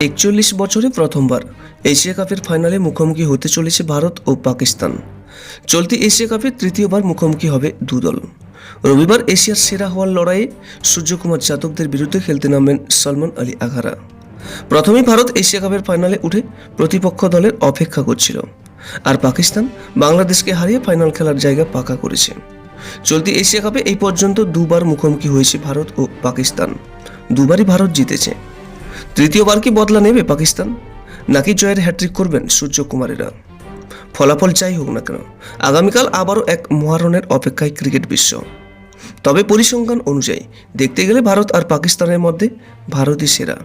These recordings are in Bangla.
৪১ বছরে প্রথমবার এশিয়া কাপের ফাইনালে মুখোমুখি হতে চলেছে ভারত ও পাকিস্তান। চলতি এশিয়া কাপে তৃতীয়বার মুখোমুখি হবে দুদল। রবিবার এশিয়ার সেরা হওয়ার লড়াইয়ে সূর্যকুমার যাদবদের বিরুদ্ধে খেলতে নামবেন সলমান আলী আঘারা। প্রথমেই ভারত এশিয়া কাপের ফাইনালে উঠে প্রতিপক্ষ দলের অপেক্ষা করছিল, আর পাকিস্তান বাংলাদেশকে হারিয়ে ফাইনাল খেলার জায়গা পাকা করেছে। চলতি এশিয়া কাপে এই পর্যন্ত দুবার মুখোমুখি হয়েছে ভারত ও পাকিস্তান, দুবারই ভারত জিতেছে। তৃতীয়বার কি বদলা নেবে পাকিস্তান, নাকি জয়ের হ্যাট্রিক করবেন সূর্যকুমারেরা? ফলাফল যাই হোক না কেন, আগামীকাল আবারও এক মহারণের অপেক্ষায় ক্রিকেট বিশ্ব। তবে পরিসংখ্যান অনুযায়ী দেখতে গেলে ভারত আর পাকিস্তানের মধ্যে ভারতই সেরা,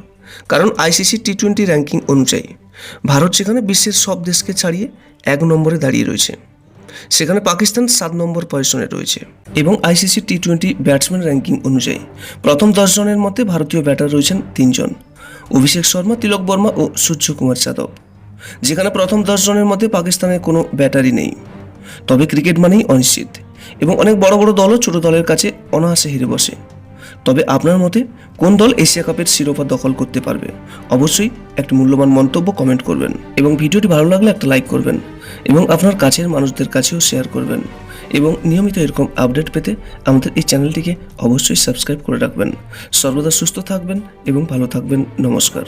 কারণ আইসিসি টি-20 র্যাঙ্কিং অনুযায়ী ভারত সেখানে বিশ্বের সব দেশকে ছাড়িয়ে 1 নম্বরে দাঁড়িয়ে রয়েছে, সেখানে পাকিস্তান 7 নম্বর পজিশনে রয়েছে। এবং আইসিসি টি-20 ব্যাটসম্যান র্যাঙ্কিং অনুযায়ী প্রথম 10 জনের মধ্যে ভারতীয় ব্যাটার রয়েছেন 3 জন: অভিষেক শর্মা, তিলক বর্মা ও সূর্যকুমার যাদব, যেখানে প্রথম 10 জনের মধ্যে পাকিস্তানের কোনো ব্যাটারই নেই। তবে ক্রিকেট মানেই অনিশ্চিত, এবং অনেক বড় বড় দলও ছোট দলের কাছে অনায়াসে হেরে বসে। তবে আপনার মতে কোন দল এশিয়া কাপের শিরোপা দখল করতে পারবে? অবশ্যই একটি মূল্যবান মন্তব্য কমেন্ট করবেন, এবং ভিডিওটি ভালো লাগলে একটা লাইক করবেন, এবং আপনার কাছের মানুষদের কাছেও শেয়ার করবেন। এবং নিয়মিত এরকম আপডেট পেতে আমাদের এই চ্যানেলটিকে অবশ্যই সাবস্ক্রাইব করে রাখবেন। সর্বদা সুস্থ থাকবেন এবং ভালো থাকবেন। নমস্কার।